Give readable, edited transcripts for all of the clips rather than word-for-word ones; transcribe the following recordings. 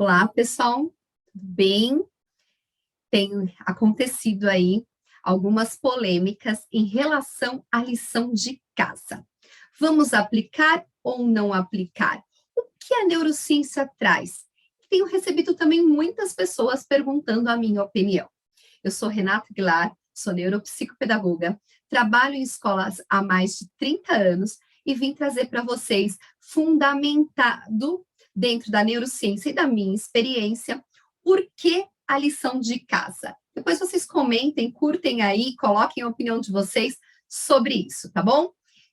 Olá, pessoal, tudo bem? Tem acontecido aí algumas polêmicas em relação à lição de casa. Vamos aplicar ou não aplicar? O que a neurociência traz? Tenho recebido também muitas pessoas perguntando a minha opinião. Eu sou Renata Aguilar, sou neuropsicopedagoga, trabalho em escolas há mais de 30 anos e vim trazer para vocês, fundamentado dentro da neurociência e da minha experiência, por que a lição de casa. Depois vocês comentem, curtem aí, coloquem a opinião de vocês sobre isso, tá bom?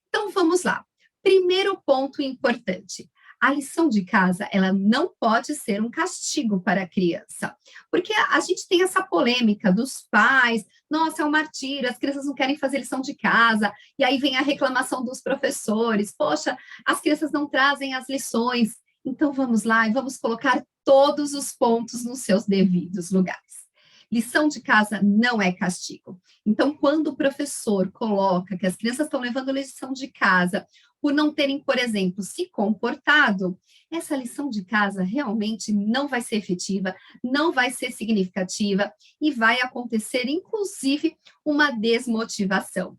Então vamos lá. Primeiro ponto importante. A lição de casa, ela não pode ser um castigo para a criança, porque a gente tem essa polêmica dos pais, nossa, é um martírio, as crianças não querem fazer lição de casa, e aí vem a reclamação dos professores, poxa, as crianças não trazem as lições. Então vamos lá e vamos colocar todos os pontos nos seus devidos lugares. Lição de casa não é castigo. Então, quando o professor coloca que as crianças estão levando lição de casa por não terem, por exemplo, se comportado, essa lição de casa realmente não vai ser efetiva, não vai ser significativa e vai acontecer, inclusive, uma desmotivação.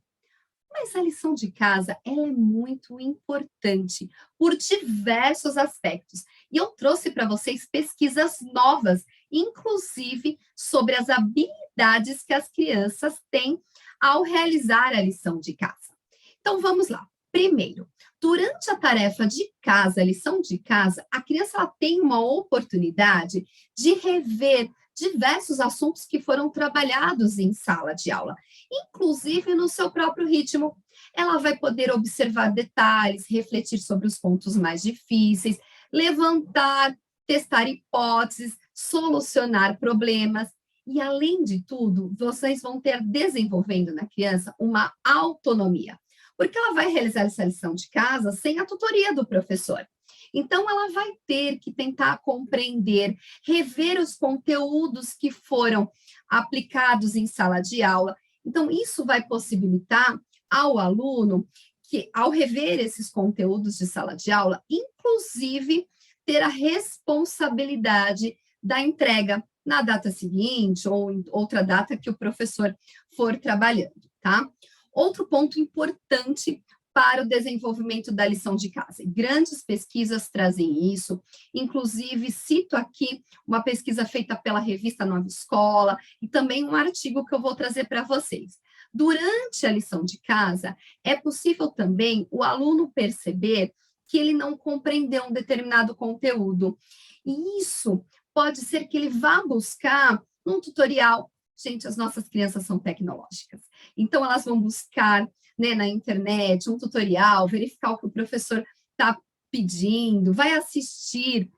Mas a lição de casa, ela é muito importante por diversos aspectos. E eu trouxe para vocês pesquisas novas, inclusive sobre as habilidades que as crianças têm ao realizar a lição de casa. Então vamos lá. Primeiro, durante a tarefa de casa, a lição de casa, a criança ela tem uma oportunidade de rever diversos assuntos que foram trabalhados em sala de aula, inclusive no seu próprio ritmo. Ela vai poder observar detalhes, refletir sobre os pontos mais difíceis, levantar, testar hipóteses, solucionar problemas. E, além de tudo, vocês vão ter desenvolvendo na criança uma autonomia, porque ela vai realizar essa lição de casa sem a tutoria do professor. Então, ela vai ter que tentar compreender, rever os conteúdos que foram aplicados em sala de aula. Então, isso vai possibilitar ao aluno que, ao rever esses conteúdos de sala de aula, inclusive ter a responsabilidade da entrega na data seguinte ou em outra data que o professor for trabalhando, tá? Outro ponto importante para o desenvolvimento da lição de casa. Grandes pesquisas trazem isso, inclusive cito aqui uma pesquisa feita pela revista Nova Escola e também um artigo que eu vou trazer para vocês. Durante a lição de casa, é possível também o aluno perceber que ele não compreendeu um determinado conteúdo. E isso pode ser que ele vá buscar um tutorial. Gente, as nossas crianças são tecnológicas. Então, elas vão buscar, né, na internet um tutorial, verificar o que o professor está pedindo, vai assistir.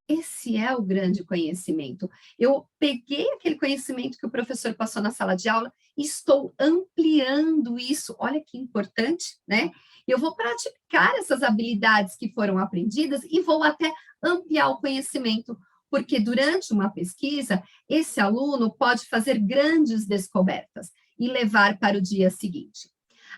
Esse é o grande conhecimento. Eu peguei aquele conhecimento que o professor passou na sala de aula e estou ampliando isso. Olha que importante, né? Eu vou praticar essas habilidades que foram aprendidas e vou até ampliar o conhecimento, porque durante uma pesquisa, esse aluno pode fazer grandes descobertas e levar para o dia seguinte.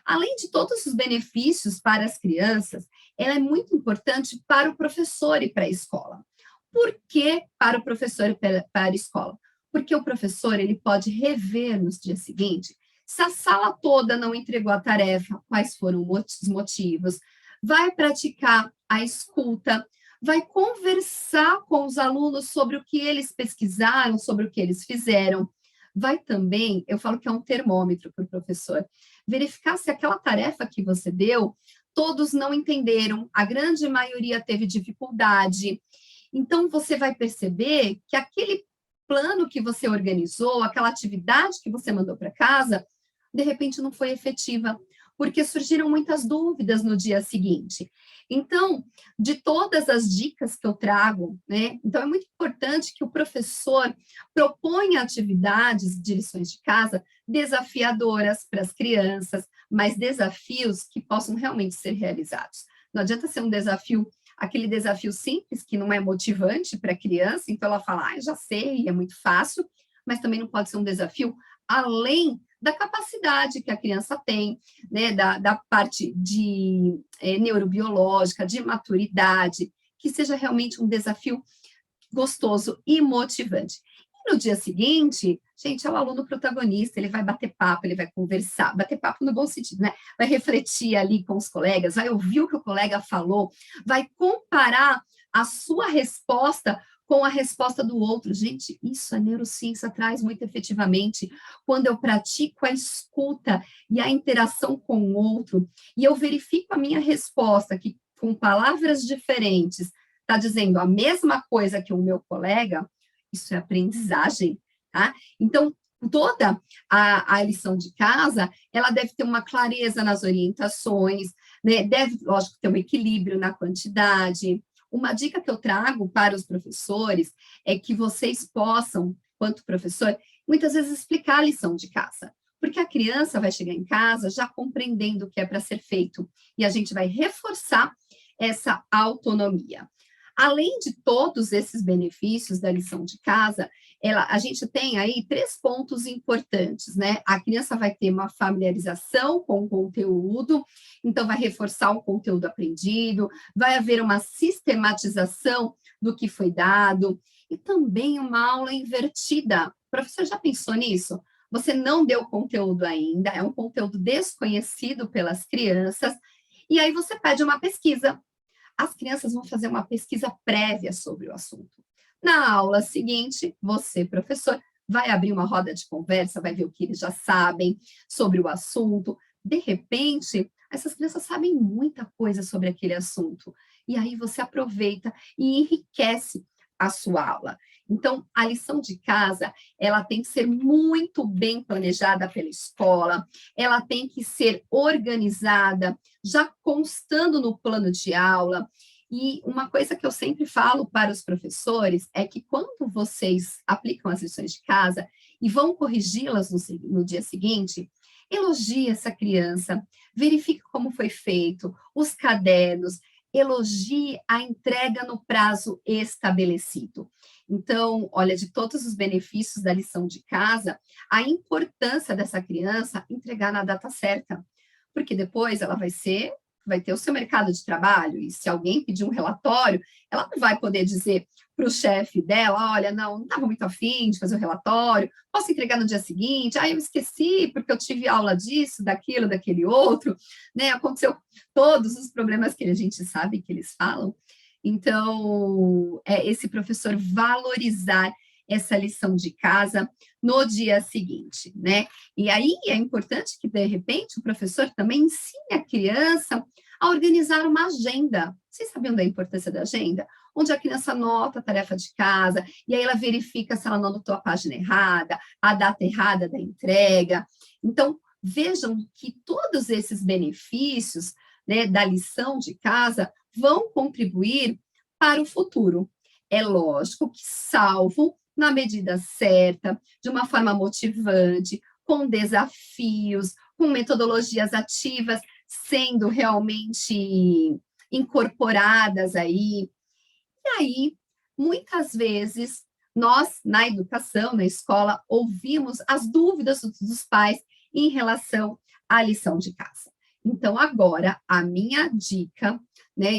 Além de todos os benefícios para as crianças, ela é muito importante para o professor e para a escola. Por que para o professor e para a escola? Porque o professor ele pode rever nos dias seguintes se a sala toda não entregou a tarefa, quais foram os motivos, vai praticar a escuta, vai conversar com os alunos sobre o que eles pesquisaram, sobre o que eles fizeram, vai também, eu falo que é um termômetro para o professor, verificar se aquela tarefa que você deu, todos não entenderam, a grande maioria teve dificuldade. Então, você vai perceber que aquele plano que você organizou, aquela atividade que você mandou para casa, de repente não foi efetiva, porque surgiram muitas dúvidas no dia seguinte. Então, de todas as dicas que eu trago, né? Então, é muito importante que o professor proponha atividades de lições de casa desafiadoras para as crianças, mas desafios que possam realmente ser realizados. Não adianta ser um desafio, aquele desafio simples, que não é motivante para a criança, então ela fala, ah, já sei, é muito fácil, mas também não pode ser um desafio além da capacidade que a criança tem, né, da parte de neurobiológica, de maturidade, que seja realmente um desafio gostoso e motivante. E no dia seguinte, gente, é o aluno protagonista, ele vai bater papo, ele vai conversar, bater papo no bom sentido, né? Vai refletir ali com os colegas, vai ouvir o que o colega falou, vai comparar a sua resposta com a resposta do outro. Gente, isso a neurociência traz muito efetivamente. Quando eu pratico a escuta e a interação com o outro, e eu verifico a minha resposta, que com palavras diferentes, está dizendo a mesma coisa que o meu colega, isso é aprendizagem, tá? Então, toda a lição de casa, ela deve ter uma clareza nas orientações, né? Deve, lógico, ter um equilíbrio na quantidade. Uma dica que eu trago para os professores é que vocês possam, quanto professor, muitas vezes explicar a lição de casa, porque a criança vai chegar em casa já compreendendo o que é para ser feito, e a gente vai reforçar essa autonomia. Além de todos esses benefícios da lição de casa, a gente tem aí 3 pontos importantes, né? A criança vai ter uma familiarização com o conteúdo, então vai reforçar o conteúdo aprendido, vai haver uma sistematização do que foi dado, e também uma aula invertida. O professor já pensou nisso? Você não deu conteúdo ainda, é um conteúdo desconhecido pelas crianças, e aí você pede uma pesquisa. As crianças vão fazer uma pesquisa prévia sobre o assunto. Na aula seguinte, você, professor, vai abrir uma roda de conversa, vai ver o que eles já sabem sobre o assunto. De repente, essas crianças sabem muita coisa sobre aquele assunto. E aí você aproveita e enriquece a sua aula. Então, a lição de casa, ela tem que ser muito bem planejada pela escola, ela tem que ser organizada, já constando no plano de aula. E uma coisa que eu sempre falo para os professores é que quando vocês aplicam as lições de casa e vão corrigi-las no dia seguinte, elogie essa criança, verifique como foi feito, os cadernos, elogie a entrega no prazo estabelecido. Então, olha, de todos os benefícios da lição de casa, a importância dessa criança entregar na data certa, porque depois ela vai ter o seu mercado de trabalho, e se alguém pedir um relatório, ela não vai poder dizer para o chefe dela, olha, não estava muito afim de fazer o relatório, posso entregar no dia seguinte, eu esqueci, porque eu tive aula disso, daquilo, daquele outro, né, aconteceu todos os problemas que a gente sabe que eles falam. Então, esse professor valorizar essa lição de casa no dia seguinte, né? E aí é importante que, de repente, o professor também ensine a criança a organizar uma agenda. Vocês sabiam da importância da agenda? Onde a criança anota a tarefa de casa, e aí ela verifica se ela não anotou a página errada, a data errada da entrega. Então, vejam que todos esses benefícios, né, da lição de casa vão contribuir para o futuro. É lógico que, salvo na medida certa, de uma forma motivante, com desafios, com metodologias ativas sendo realmente incorporadas aí. E aí, muitas vezes, nós, na educação, na escola, ouvimos as dúvidas dos pais em relação à lição de casa. Então, agora, a minha dica, né,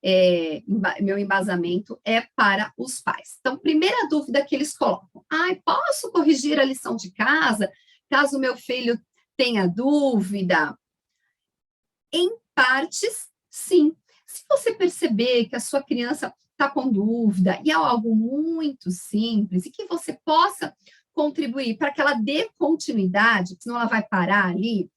e meu embasamento é para os pais. Então, primeira dúvida que eles colocam: posso corrigir a lição de casa caso meu filho tenha dúvida? Em partes, sim. Se você perceber que a sua criança está com dúvida e é algo muito simples e que você possa contribuir para que ela dê continuidade, senão ela vai parar ali,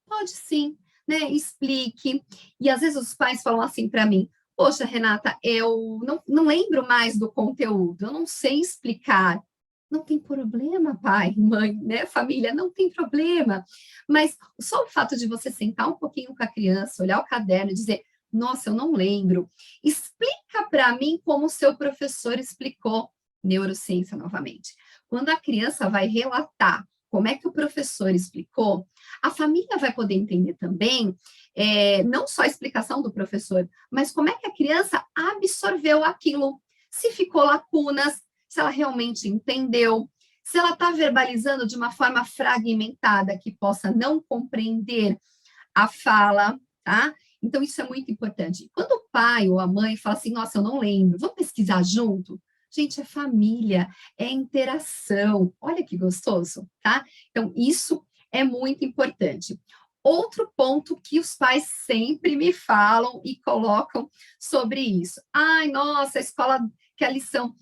pode sim, né? Explique. E às vezes os pais falam assim para mim: poxa, Renata, eu não lembro mais do conteúdo, eu não sei explicar. Não tem problema, pai, mãe, né? Família, não tem problema. Mas só o fato de você sentar um pouquinho com a criança, olhar o caderno e dizer: nossa, eu não lembro. Explica para mim como o seu professor explicou. Neurociência novamente. Quando a criança vai relatar como é que o professor explicou, a família vai poder entender também, não só a explicação do professor, mas como é que a criança absorveu aquilo, se ficou lacunas, se ela realmente entendeu, se ela está verbalizando de uma forma fragmentada, que possa não compreender a fala, tá? Então, isso é muito importante. Quando o pai ou a mãe fala assim: nossa, eu não lembro, vamos pesquisar junto? Gente, é família, é interação. Olha que gostoso, tá? Então, isso é muito importante. Outro ponto que os pais sempre me falam e colocam sobre isso. Ai, nossa, a escola, que a lição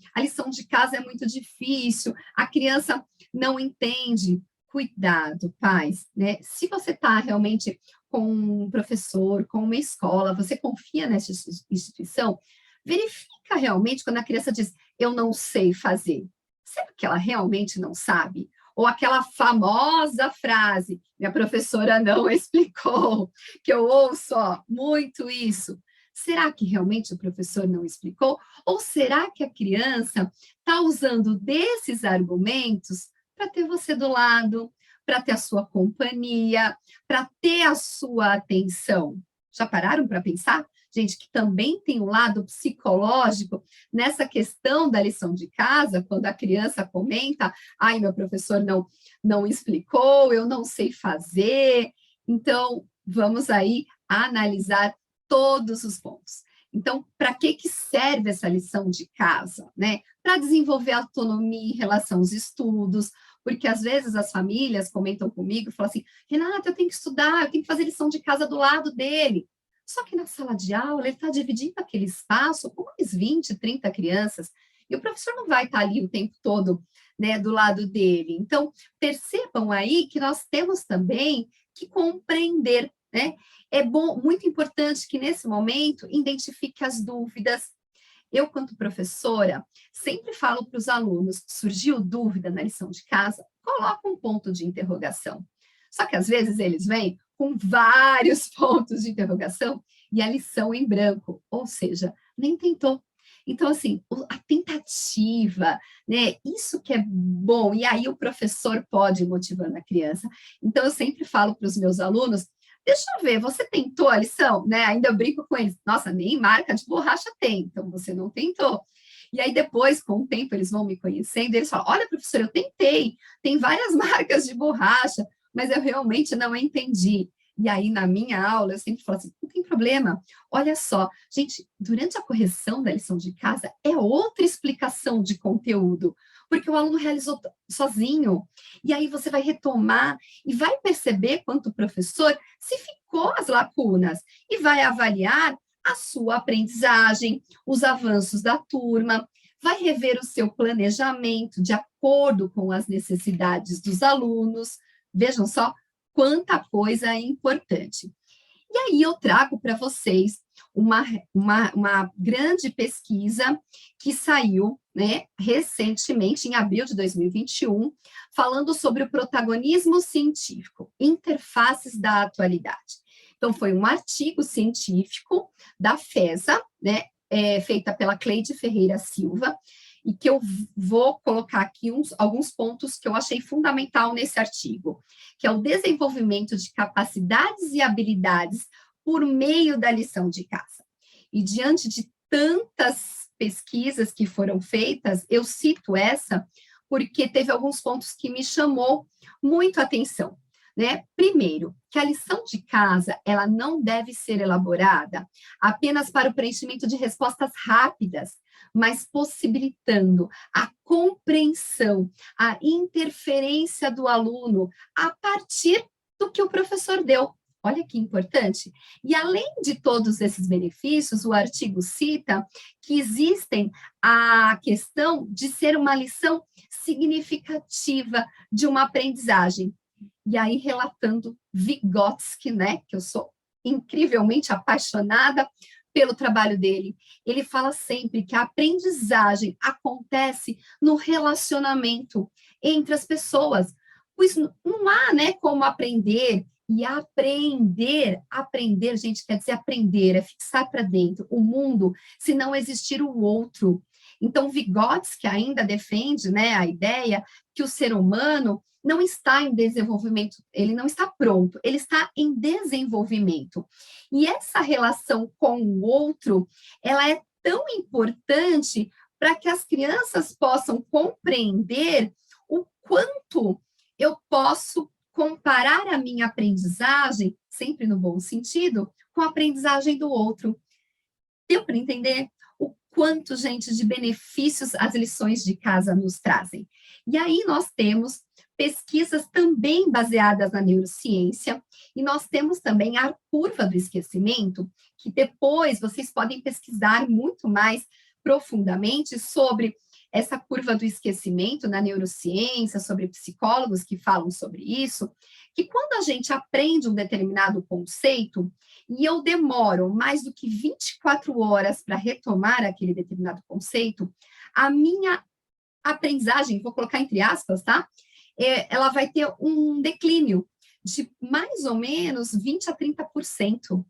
de casa é muito difícil, a criança não entende. Cuidado, pais, né? Se você está realmente com um professor, com uma escola, você confia nessa instituição, verifica realmente quando a criança diz, eu não sei fazer. Será que ela realmente não sabe? Ou aquela famosa frase, minha professora não explicou, que eu ouço muito isso. Será que realmente o professor não explicou? Ou será que a criança está usando desses argumentos para ter você do lado, para ter a sua companhia, para ter a sua atenção? Já pararam para pensar? Gente, que também tem um lado psicológico nessa questão da lição de casa, quando a criança comenta, ai, meu professor não explicou, eu não sei fazer. Então, vamos aí analisar todos os pontos. Então, para que serve essa lição de casa, né? Para desenvolver autonomia em relação aos estudos, porque às vezes as famílias comentam comigo e falam assim, Renata, eu tenho que estudar, eu tenho que fazer lição de casa do lado dele. Só que na sala de aula, ele está dividindo aquele espaço com mais 20, 30 crianças, e o professor não vai estar ali o tempo todo, né, do lado dele. Então, percebam aí que nós temos também que compreender, né? É bom, muito importante que nesse momento identifique as dúvidas. Eu, quanto professora, sempre falo para os alunos, surgiu dúvida na lição de casa, coloca um ponto de interrogação. Só que às vezes eles vêm com vários pontos de interrogação e a lição em branco, ou seja, nem tentou. Então, assim, a tentativa, né? Isso que é bom, e aí o professor pode ir motivando a criança. Então, eu sempre falo para os meus alunos, deixa eu ver, você tentou a lição? Né? Ainda eu brinco com eles, nossa, nem marca de borracha tem, então você não tentou. E aí depois, com o tempo, eles vão me conhecendo, e eles falam, olha, professor, eu tentei, tem várias marcas de borracha, mas eu realmente não entendi. E aí, na minha aula, eu sempre falo assim, não tem problema, olha só, gente, durante a correção da lição de casa, é outra explicação de conteúdo, porque o aluno realizou sozinho, e aí você vai retomar e vai perceber, quanto professor, se ficou as lacunas, e vai avaliar a sua aprendizagem, os avanços da turma, vai rever o seu planejamento de acordo com as necessidades dos alunos. Vejam só quanta coisa é importante. E aí eu trago para vocês uma grande pesquisa que saiu, né, recentemente, em abril de 2021, falando sobre o protagonismo científico, interfaces da atualidade. Então, foi um artigo científico da FESA, né, feita pela Cleide Ferreira Silva, e que eu vou colocar aqui alguns pontos que eu achei fundamental nesse artigo, que é o desenvolvimento de capacidades e habilidades por meio da lição de casa. E diante de tantas pesquisas que foram feitas, eu cito essa porque teve alguns pontos que me chamou muito a atenção. Né? Primeiro, que a lição de casa ela não deve ser elaborada apenas para o preenchimento de respostas rápidas, mas possibilitando a compreensão, a interferência do aluno a partir do que o professor deu. Olha que importante. E além de todos esses benefícios, o artigo cita que existem a questão de ser uma lição significativa de uma aprendizagem. E aí, relatando Vygotsky, né, que eu sou incrivelmente apaixonada pelo trabalho dele, ele fala sempre que a aprendizagem acontece no relacionamento entre as pessoas, pois não há, né, como aprender, e aprender, gente, quer dizer aprender, é fixar para dentro o mundo, se não existir o outro. Então, Vygotsky ainda defende, né, a ideia que o ser humano não está em desenvolvimento, ele não está pronto, ele está em desenvolvimento. E essa relação com o outro, ela é tão importante para que as crianças possam compreender o quanto eu posso comparar a minha aprendizagem, sempre no bom sentido, com a aprendizagem do outro. Deu para entender? O quanto, gente, de benefícios as lições de casa nos trazem. E aí nós temos pesquisas também baseadas na neurociência, e nós temos também a curva do esquecimento, que depois vocês podem pesquisar muito mais profundamente sobre essa curva do esquecimento na neurociência, sobre psicólogos que falam sobre isso, que quando a gente aprende um determinado conceito, e eu demoro mais do que 24 horas para retomar aquele determinado conceito, a minha aprendizagem, vou colocar entre aspas, tá? Ela vai ter um declínio de mais ou menos 20 a 30%.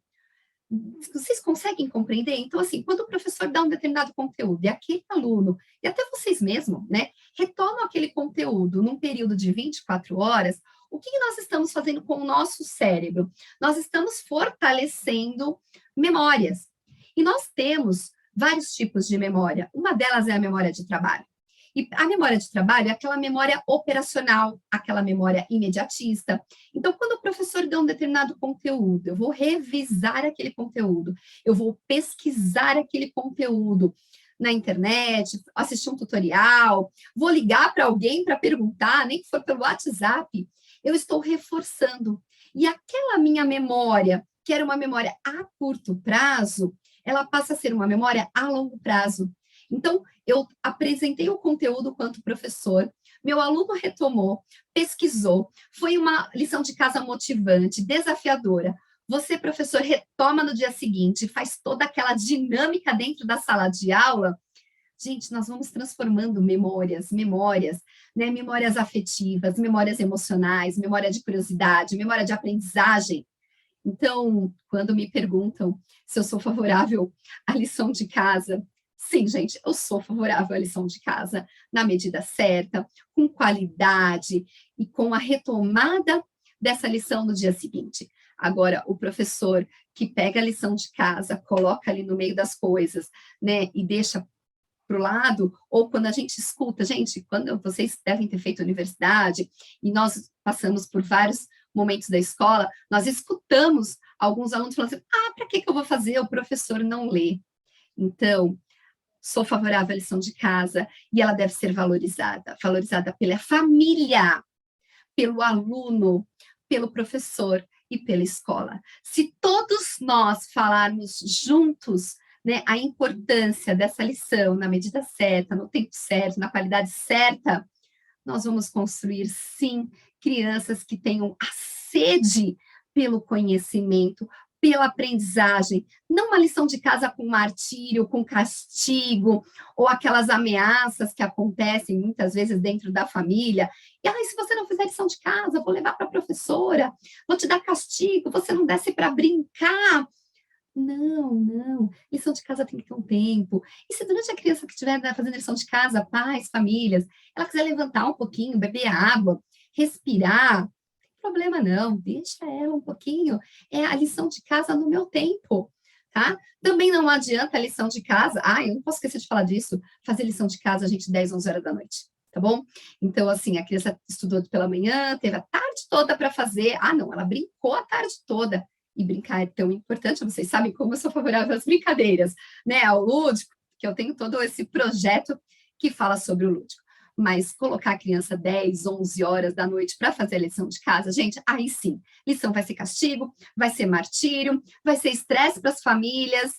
Vocês conseguem compreender? Então, assim, quando o professor dá um determinado conteúdo e aquele aluno, e até vocês mesmos, né, retomam aquele conteúdo num período de 24 horas, o que nós estamos fazendo com o nosso cérebro? Nós estamos fortalecendo memórias. E nós temos vários tipos de memória. Uma delas é a memória de trabalho. E a memória de trabalho é aquela memória operacional, aquela memória imediatista. Então, quando o professor dá um determinado conteúdo, eu vou revisar aquele conteúdo, eu vou pesquisar aquele conteúdo na internet, assistir um tutorial, vou ligar para alguém para perguntar, nem que for pelo WhatsApp, eu estou reforçando. E aquela minha memória, que era uma memória a curto prazo, ela passa a ser uma memória a longo prazo. Então, eu apresentei o conteúdo quanto professor, meu aluno retomou, pesquisou, foi uma lição de casa motivante, desafiadora. Você, professor, retoma no dia seguinte, faz toda aquela dinâmica dentro da sala de aula. Gente, nós vamos transformando memórias, né? Memórias afetivas, memórias emocionais, memória de curiosidade, memória de aprendizagem. Então, quando me perguntam se eu sou favorável à lição de casa, sim, gente, eu sou favorável à lição de casa, na medida certa, com qualidade e com a retomada dessa lição no dia seguinte. Agora, o professor que pega a lição de casa, coloca ali no meio das coisas, né, e deixa para o lado, ou quando a gente escuta, gente, quando vocês devem ter feito universidade, e nós passamos por vários momentos da escola, nós escutamos alguns alunos falando assim, para que eu vou fazer? O professor não lê. Então, sou favorável à lição de casa, e ela deve ser valorizada pela família, pelo aluno, pelo professor e pela escola. Se todos nós falarmos juntos, né, a importância dessa lição na medida certa, no tempo certo, na qualidade certa, nós vamos construir, sim, crianças que tenham a sede pelo conhecimento, pela aprendizagem, não uma lição de casa com martírio, com castigo, ou aquelas ameaças que acontecem muitas vezes dentro da família. E se você não fizer lição de casa, vou levar para a professora, vou te dar castigo, você não desce para brincar. Não, lição de casa tem que ter um tempo. E se durante a criança que estiver fazendo lição de casa, pais, famílias, ela quiser levantar um pouquinho, beber água, respirar, não tem problema não, deixa ela um pouquinho, é a lição de casa no meu tempo, tá? Também não adianta a lição de casa, eu não posso esquecer de falar disso, fazer lição de casa, gente, 10, 11 horas da noite, tá bom? Então, assim, a criança estudou pela manhã, teve a tarde toda para fazer, não, ela brincou a tarde toda, e brincar é tão importante, vocês sabem como eu sou favorável às brincadeiras, né, ao lúdico, que eu tenho todo esse projeto que fala sobre o lúdico. Mas colocar a criança 10, 11 horas da noite para fazer a lição de casa, gente, aí sim, lição vai ser castigo, vai ser martírio, vai ser estresse para as famílias.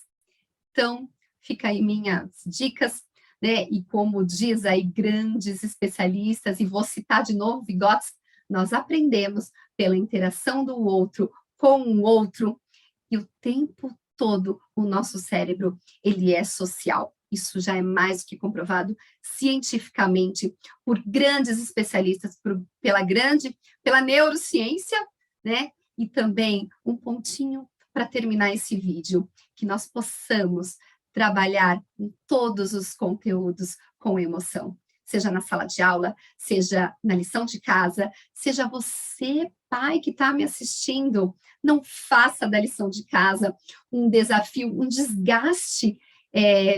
Então, fica aí minhas dicas, né, e como diz aí grandes especialistas, e vou citar de novo Vygotsky, nós aprendemos pela interação do outro com o outro, e o tempo todo o nosso cérebro, ele é social. Isso já é mais do que comprovado cientificamente por grandes especialistas, pela neurociência, né? E também um pontinho para terminar esse vídeo, que nós possamos trabalhar em todos os conteúdos com emoção. Seja na sala de aula, seja na lição de casa, seja você, pai, que está me assistindo, não faça da lição de casa um desafio, um desgaste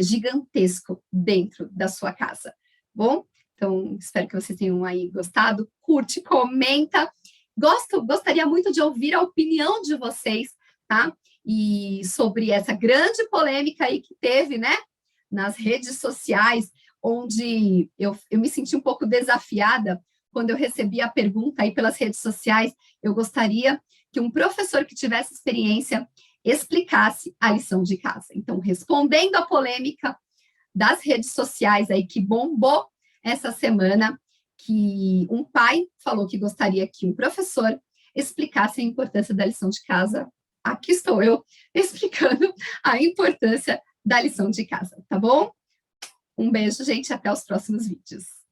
gigantesco dentro da sua casa. Bom, então, espero que vocês tenham aí gostado. Curte, comenta. Gostaria muito de ouvir a opinião de vocês, tá? E sobre essa grande polêmica aí que teve, né? nas redes sociais, onde eu me senti um pouco desafiada quando eu recebi a pergunta aí pelas redes sociais. Eu gostaria que um professor que tivesse experiência explicasse a lição de casa. Então, respondendo à polêmica das redes sociais aí que bombou essa semana, que um pai falou que gostaria que um professor explicasse a importância da lição de casa. Aqui estou eu explicando a importância da lição de casa, tá bom? Um beijo, gente, até os próximos vídeos.